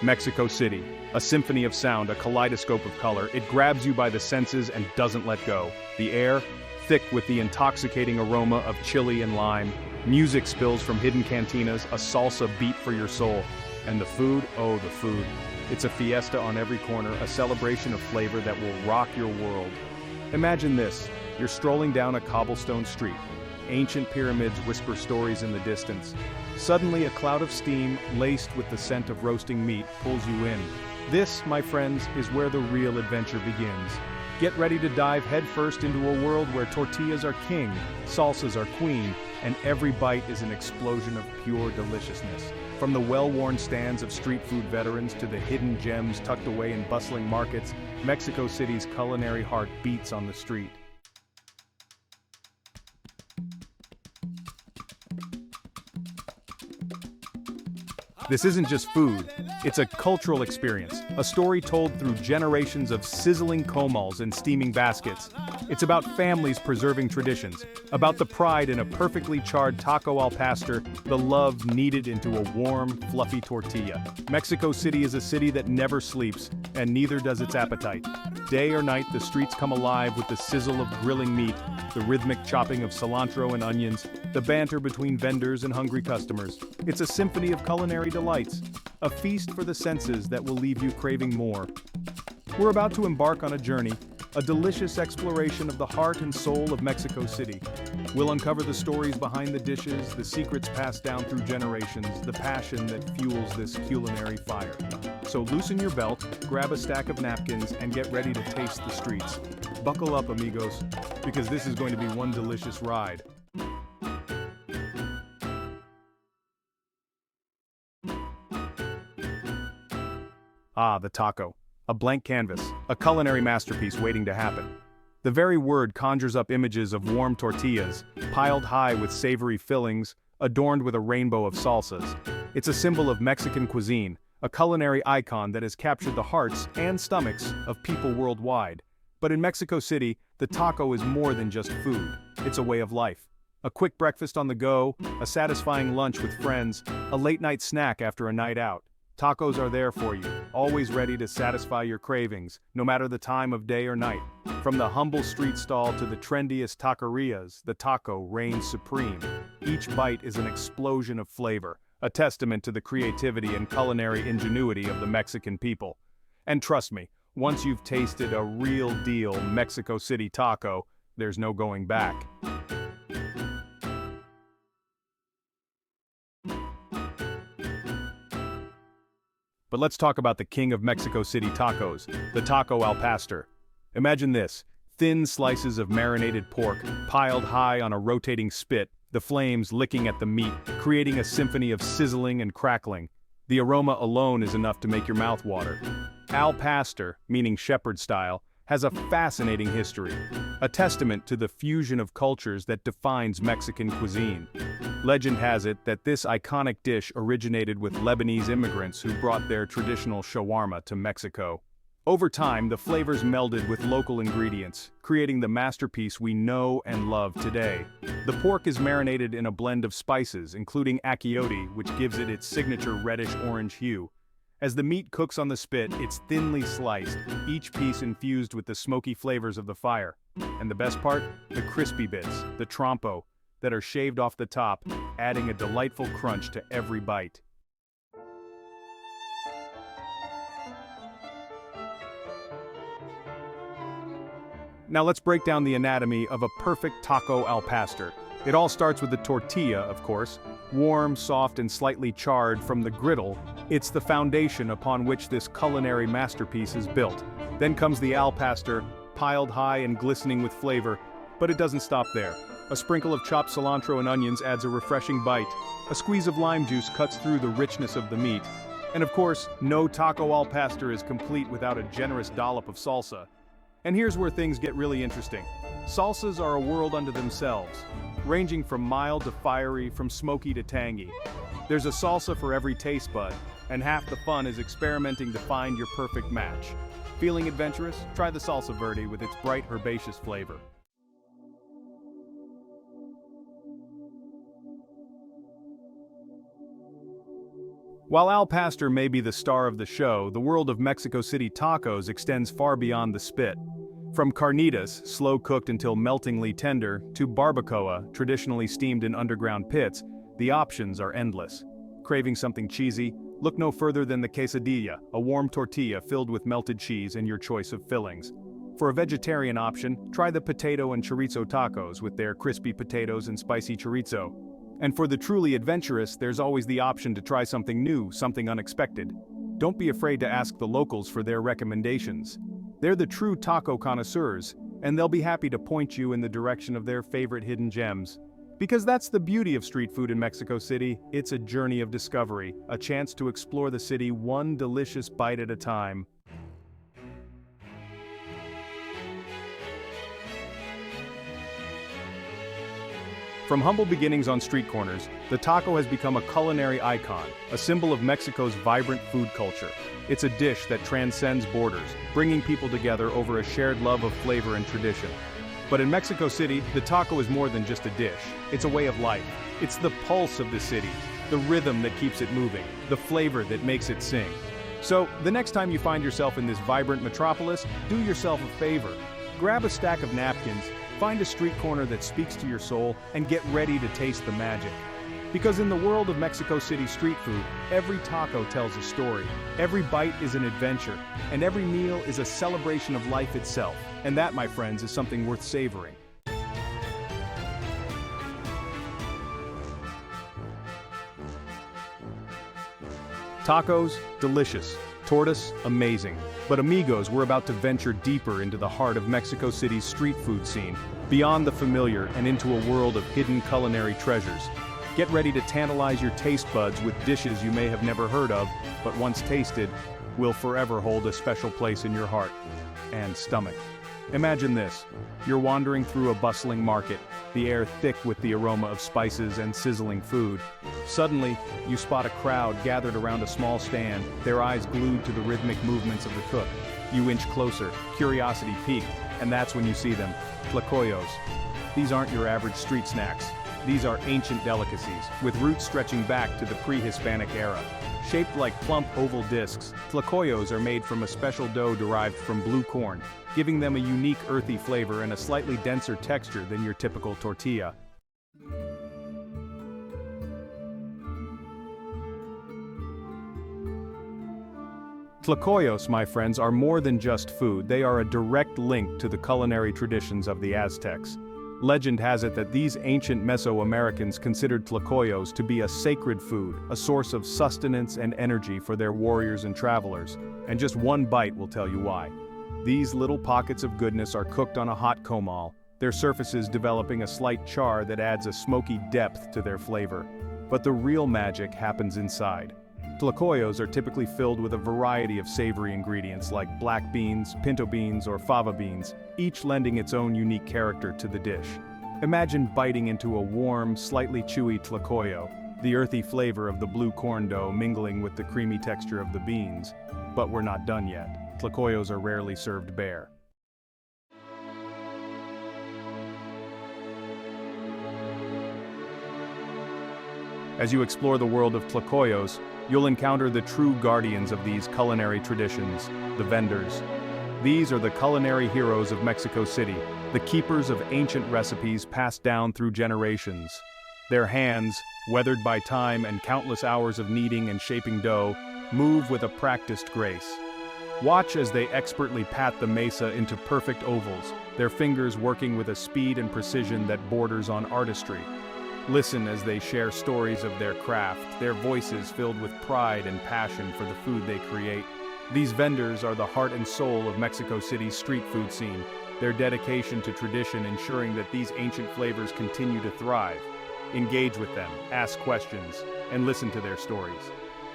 Mexico City, a symphony of sound, a kaleidoscope of color. It grabs you by the senses and doesn't let go. The air, thick with the intoxicating aroma of chili and lime. Music spills from hidden cantinas, a salsa beat for your soul. And the food, oh, the food. It's a fiesta on every corner, a celebration of flavor that will rock your world. Imagine this, you're strolling down a cobblestone street. Ancient pyramids whisper stories in the distance. Suddenly a cloud of steam, laced with the scent of roasting meat, pulls you in. This, my friends, is where the real adventure begins. Get ready to dive headfirst into a world where tortillas are king, salsas are queen, and every bite is an explosion of pure deliciousness. From the well-worn stands of street food veterans to the hidden gems tucked away in bustling markets, Mexico City's culinary heart beats on the street. This isn't just food, it's a cultural experience, a story told through generations of sizzling comals and steaming baskets. It's about families preserving traditions, about the pride in a perfectly charred taco al pastor, the love kneaded into a warm, fluffy tortilla. Mexico City is a city that never sleeps, and neither does its appetite. Day or night, the streets come alive with the sizzle of grilling meat, the rhythmic chopping of cilantro and onions, the banter between vendors and hungry customers. It's a symphony of culinary delights, a feast for the senses that will leave you craving more. We're about to embark on a journey, a delicious exploration of the heart and soul of Mexico City. We'll uncover the stories behind the dishes, the secrets passed down through generations, the passion that fuels this culinary fire. So loosen your belt, grab a stack of napkins, and get ready to taste the streets. Buckle up, amigos, because this is going to be one delicious ride. Ah, the taco. A blank canvas, a culinary masterpiece waiting to happen. The very word conjures up images of warm tortillas, piled high with savory fillings, adorned with a rainbow of salsas. It's a symbol of Mexican cuisine, a culinary icon that has captured the hearts and stomachs of people worldwide. But in Mexico City, the taco is more than just food. It's a way of life. A quick breakfast on the go, a satisfying lunch with friends, a late-night snack after a night out. Tacos are there for you, always ready to satisfy your cravings, no matter the time of day or night. From the humble street stall to the trendiest taquerias, the taco reigns supreme. Each bite is an explosion of flavor, a testament to the creativity and culinary ingenuity of the Mexican people. And trust me, once you've tasted a real deal Mexico City taco, there's no going back. But let's talk about the king of Mexico City tacos, the taco al pastor. Imagine this, thin slices of marinated pork piled high on a rotating spit, the flames licking at the meat, creating a symphony of sizzling and crackling. The aroma alone is enough to make your mouth water. Al pastor, meaning shepherd style, has a fascinating history, a testament to the fusion of cultures that defines Mexican cuisine. Legend has it that this iconic dish originated with Lebanese immigrants who brought their traditional shawarma to Mexico. Over time, the flavors melded with local ingredients, creating the masterpiece we know and love today. The pork is marinated in a blend of spices, including achiote, which gives it its signature reddish-orange hue. As the meat cooks on the spit, it's thinly sliced, each piece infused with the smoky flavors of the fire. And the best part? The crispy bits, the trompo, that are shaved off the top, adding a delightful crunch to every bite. Now let's break down the anatomy of a perfect taco al pastor. It all starts with the tortilla, of course. Warm, soft, and slightly charred from the griddle, it's the foundation upon which this culinary masterpiece is built. Then comes the al pastor, piled high and glistening with flavor, but it doesn't stop there. A sprinkle of chopped cilantro and onions adds a refreshing bite. A squeeze of lime juice cuts through the richness of the meat. And of course, no taco al pastor is complete without a generous dollop of salsa. And here's where things get really interesting. Salsas are a world unto themselves, ranging from mild to fiery, from smoky to tangy. There's a salsa for every taste bud, and half the fun is experimenting to find your perfect match. Feeling adventurous? Try the salsa verde with its bright herbaceous flavor. While Al Pastor may be the star of the show, the world of Mexico City tacos extends far beyond the spit. From carnitas, slow-cooked until meltingly tender, to barbacoa, traditionally steamed in underground pits, the options are endless. Craving something cheesy? Look no further than the quesadilla, a warm tortilla filled with melted cheese and your choice of fillings. For a vegetarian option, try the potato and chorizo tacos with their crispy potatoes and spicy chorizo. And for the truly adventurous, there's always the option to try something new, something unexpected. Don't be afraid to ask the locals for their recommendations. They're the true taco connoisseurs, and they'll be happy to point you in the direction of their favorite hidden gems. Because that's the beauty of street food in Mexico City, it's a journey of discovery, a chance to explore the city one delicious bite at a time. From humble beginnings on street corners, the taco has become a culinary icon, a symbol of Mexico's vibrant food culture. It's a dish that transcends borders, bringing people together over a shared love of flavor and tradition. But in Mexico City, the taco is more than just a dish. It's a way of life. It's the pulse of the city, the rhythm that keeps it moving, the flavor that makes it sing. So, the next time you find yourself in this vibrant metropolis, do yourself a favor. Grab a stack of napkins, find a street corner that speaks to your soul, and get ready to taste the magic. Because in the world of Mexico City street food, every taco tells a story, every bite is an adventure, and every meal is a celebration of life itself. And that, my friends, is something worth savoring. Tacos, delicious. Tortas, amazing. But amigos, we're about to venture deeper into the heart of Mexico City's street food scene, beyond the familiar and into a world of hidden culinary treasures. Get ready to tantalize your taste buds with dishes you may have never heard of, but once tasted, will forever hold a special place in your heart and stomach. Imagine this. You're wandering through a bustling market, the air thick with the aroma of spices and sizzling food. Suddenly, you spot a crowd gathered around a small stand, their eyes glued to the rhythmic movements of the cook. You inch closer, curiosity piqued, and that's when you see them, tlacoyos. These aren't your average street snacks. These are ancient delicacies, with roots stretching back to the pre-Hispanic era. Shaped like plump oval discs, tlacoyos are made from a special dough derived from blue corn, giving them a unique earthy flavor and a slightly denser texture than your typical tortilla. Tlacoyos, my friends, are more than just food. They are a direct link to the culinary traditions of the Aztecs. Legend has it that these ancient Mesoamericans considered tlacoyos to be a sacred food, a source of sustenance and energy for their warriors and travelers. And just one bite will tell you why. These little pockets of goodness are cooked on a hot comal, their surfaces developing a slight char that adds a smoky depth to their flavor. But the real magic happens inside. Tlacoyos are typically filled with a variety of savory ingredients like black beans, pinto beans, or fava beans, each lending its own unique character to the dish. Imagine biting into a warm, slightly chewy tlacoyo, the earthy flavor of the blue corn dough mingling with the creamy texture of the beans. But we're not done yet. Tlacoyos are rarely served bare. As you explore the world of tlacoyos, you'll encounter the true guardians of these culinary traditions, the vendors. These are the culinary heroes of Mexico City, the keepers of ancient recipes passed down through generations. Their hands, weathered by time and countless hours of kneading and shaping dough, move with a practiced grace. Watch as they expertly pat the mesa into perfect ovals, their fingers working with a speed and precision that borders on artistry. Listen as they share stories of their craft, their voices filled with pride and passion for the food they create. These vendors are the heart and soul of Mexico City's street food scene, their dedication to tradition ensuring that these ancient flavors continue to thrive. Engage with them, ask questions, and listen to their stories.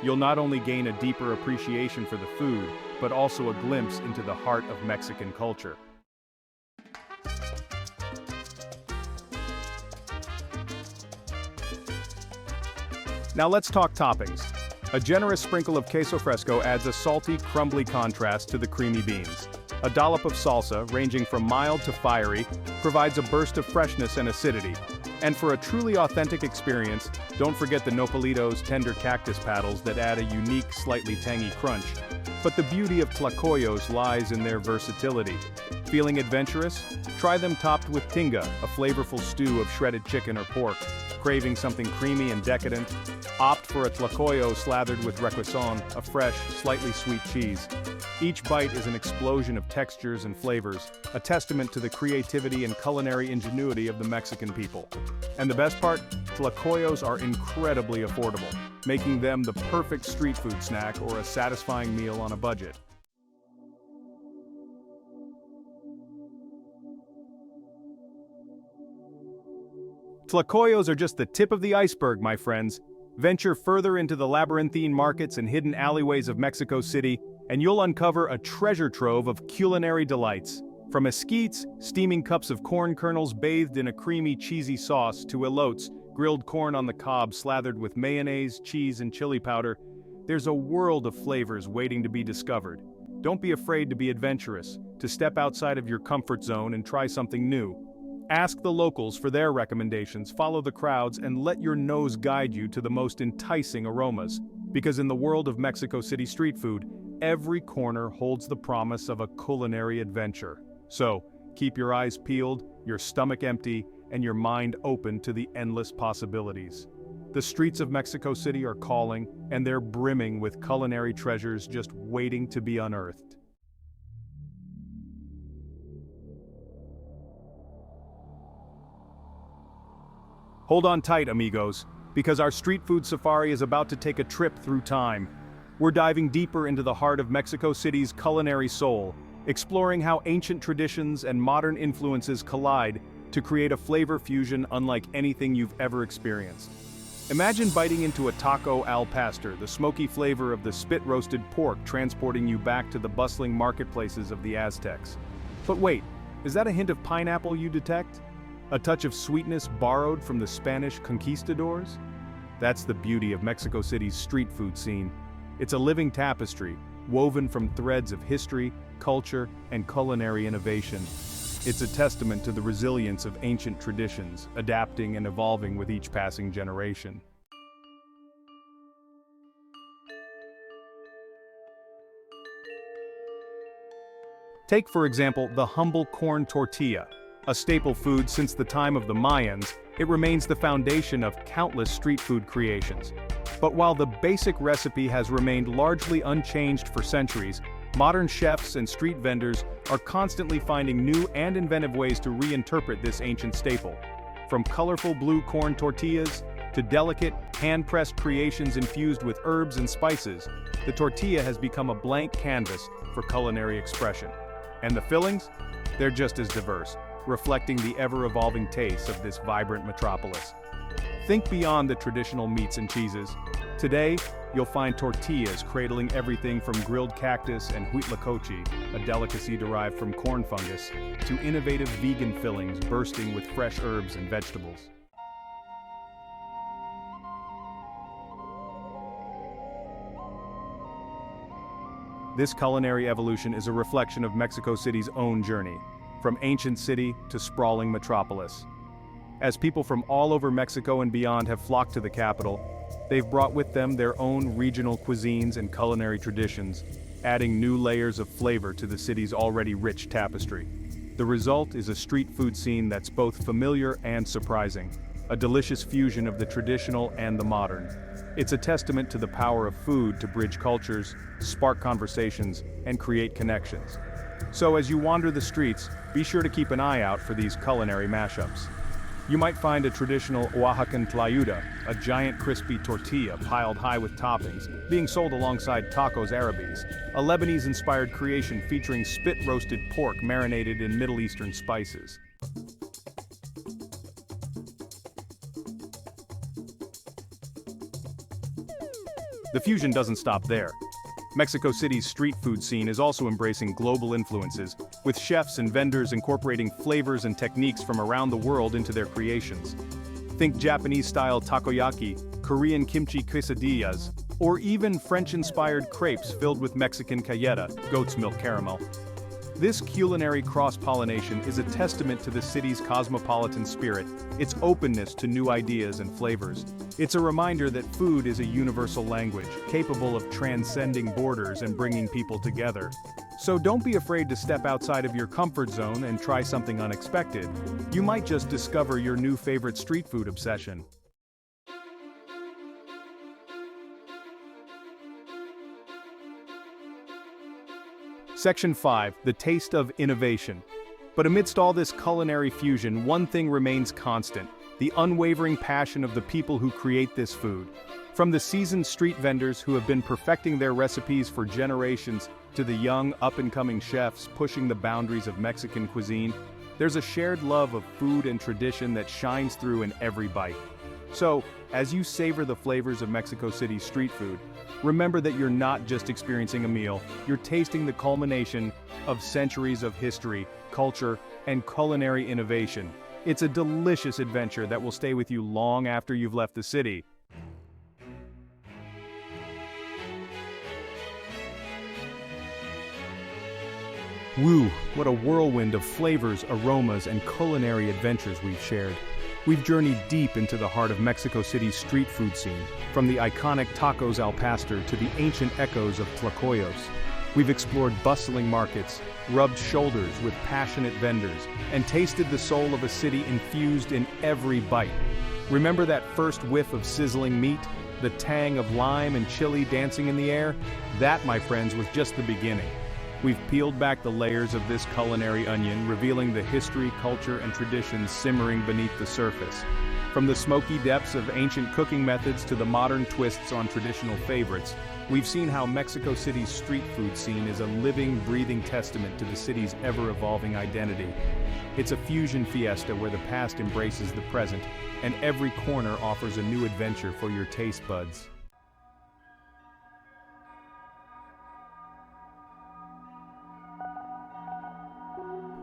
You'll not only gain a deeper appreciation for the food, but also a glimpse into the heart of Mexican culture. Now let's talk toppings. A generous sprinkle of queso fresco adds a salty, crumbly contrast to the creamy beans. A dollop of salsa, ranging from mild to fiery, provides a burst of freshness and acidity. And for a truly authentic experience, don't forget the Nopalitos tender cactus paddles that add a unique, slightly tangy crunch. But the beauty of tlacoyos lies in their versatility. Feeling adventurous? Try them topped with tinga, a flavorful stew of shredded chicken or pork. Craving something creamy and decadent? Opt for a tlacoyo slathered with requesón, a fresh, slightly sweet cheese. Each bite is an explosion of textures and flavors, a testament to the creativity and culinary ingenuity of the Mexican people. And the best part? Tlacoyos are incredibly affordable, making them the perfect street food snack or a satisfying meal on a budget. Tlacoyos are just the tip of the iceberg, my friends. Venture further into the labyrinthine markets and hidden alleyways of Mexico City, and you'll uncover a treasure trove of culinary delights. From esquites, steaming cups of corn kernels bathed in a creamy, cheesy sauce, to elotes, grilled corn on the cob slathered with mayonnaise, cheese, and chili powder, there's a world of flavors waiting to be discovered. Don't be afraid to be adventurous, to step outside of your comfort zone and try something new. Ask the locals for their recommendations, follow the crowds, and let your nose guide you to the most enticing aromas. Because in the world of Mexico City street food, every corner holds the promise of a culinary adventure. So, keep your eyes peeled, your stomach empty, and your mind open to the endless possibilities. The streets of Mexico City are calling, and they're brimming with culinary treasures just waiting to be unearthed. Hold on tight, amigos, because our street food safari is about to take a trip through time. We're diving deeper into the heart of Mexico City's culinary soul, exploring how ancient traditions and modern influences collide to create a flavor fusion unlike anything you've ever experienced. Imagine biting into a taco al pastor, the smoky flavor of the spit-roasted pork transporting you back to the bustling marketplaces of the Aztecs. But wait, is that a hint of pineapple you detect? A touch of sweetness borrowed from the Spanish conquistadors? That's the beauty of Mexico City's street food scene. It's a living tapestry, woven from threads of history, culture, and culinary innovation. It's a testament to the resilience of ancient traditions, adapting and evolving with each passing generation. Take, for example, the humble corn tortilla. A staple food since the time of the Mayans, it remains the foundation of countless street food creations. But while the basic recipe has remained largely unchanged for centuries, modern chefs and street vendors are constantly finding new and inventive ways to reinterpret this ancient staple. From colorful blue corn tortillas to delicate, hand-pressed creations infused with herbs and spices, the tortilla has become a blank canvas for culinary expression. And the fillings? They're just as diverse, reflecting the ever-evolving tastes of this vibrant metropolis. Think beyond the traditional meats and cheeses. Today, you'll find tortillas cradling everything from grilled cactus and huitlacoche, a delicacy derived from corn fungus, to innovative vegan fillings bursting with fresh herbs and vegetables. This culinary evolution is a reflection of Mexico City's own journey, from ancient city to sprawling metropolis. As people from all over Mexico and beyond have flocked to the capital, they've brought with them their own regional cuisines and culinary traditions, adding new layers of flavor to the city's already rich tapestry. The result is a street food scene that's both familiar and surprising, a delicious fusion of the traditional and the modern. It's a testament to the power of food to bridge cultures, spark conversations, and create connections. So as you wander the streets, be sure to keep an eye out for these culinary mashups. You might find a traditional Oaxacan tlayuda, a giant crispy tortilla piled high with toppings, being sold alongside tacos árabes, a Lebanese-inspired creation featuring spit-roasted pork marinated in Middle Eastern spices. The fusion doesn't stop there. Mexico City's street food scene is also embracing global influences, with chefs and vendors incorporating flavors and techniques from around the world into their creations. Think Japanese-style takoyaki, Korean kimchi quesadillas, or even French-inspired crepes filled with Mexican cayeta, goat's milk caramel. This culinary cross-pollination is a testament to the city's cosmopolitan spirit, its openness to new ideas and flavors. It's a reminder that food is a universal language, capable of transcending borders and bringing people together. So don't be afraid to step outside of your comfort zone and try something unexpected. You might just discover your new favorite street food obsession. Section 5, the taste of innovation. But amidst all this culinary fusion, one thing remains constant: the unwavering passion of the people who create this food. From the seasoned street vendors who have been perfecting their recipes for generations to the young, up-and-coming chefs pushing the boundaries of Mexican cuisine, there's a shared love of food and tradition that shines through in every bite. So, as you savor the flavors of Mexico City's street food, remember that you're not just experiencing a meal, you're tasting the culmination of centuries of history, culture, and culinary innovation. It's a delicious adventure that will stay with you long after you've left the city. Woo, what a whirlwind of flavors, aromas, and culinary adventures we've shared. We've journeyed deep into the heart of Mexico City's street food scene, from the iconic tacos al pastor to the ancient echoes of tlacoyos. We've explored bustling markets, rubbed shoulders with passionate vendors, and tasted the soul of a city infused in every bite. Remember that first whiff of sizzling meat, the tang of lime and chili dancing in the air? That, my friends, was just the beginning. We've peeled back the layers of this culinary onion, revealing the history, culture, and traditions simmering beneath the surface. From the smoky depths of ancient cooking methods to the modern twists on traditional favorites, we've seen how Mexico City's street food scene is a living, breathing testament to the city's ever-evolving identity. It's a fusion fiesta where the past embraces the present, and every corner offers a new adventure for your taste buds.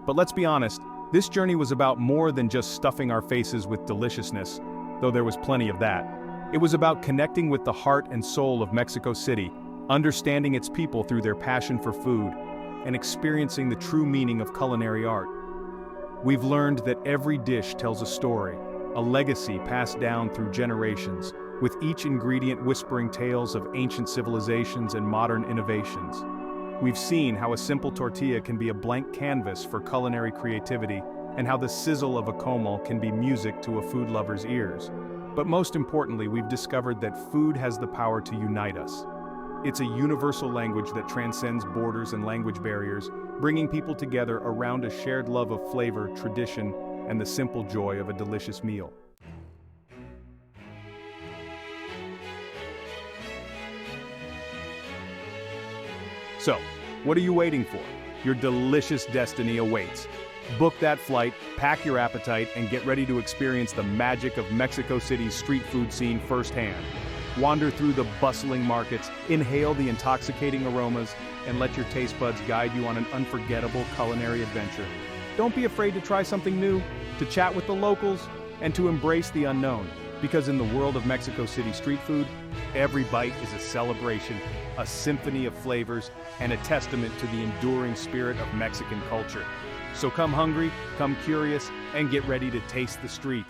But let's be honest, this journey was about more than just stuffing our faces with deliciousness, though there was plenty of that. It was about connecting with the heart and soul of Mexico City, understanding its people through their passion for food, and experiencing the true meaning of culinary art. We've learned that every dish tells a story, a legacy passed down through generations, with each ingredient whispering tales of ancient civilizations and modern innovations. We've seen how a simple tortilla can be a blank canvas for culinary creativity, and how the sizzle of a comal can be music to a food lover's ears. But most importantly, we've discovered that food has the power to unite us. It's a universal language that transcends borders and language barriers, bringing people together around a shared love of flavor, tradition, and the simple joy of a delicious meal. So, what are you waiting for? Your delicious destiny awaits. Book that flight, pack your appetite, and get ready to experience the magic of Mexico City's street food scene firsthand. Wander through the bustling markets, inhale the intoxicating aromas, and let your taste buds guide you on an unforgettable culinary adventure. Don't be afraid to try something new, to chat with the locals, and to embrace the unknown. Because in the world of Mexico City street food, every bite is a celebration, a symphony of flavors, and a testament to the enduring spirit of Mexican culture. So come hungry, come curious, and get ready to taste the streets.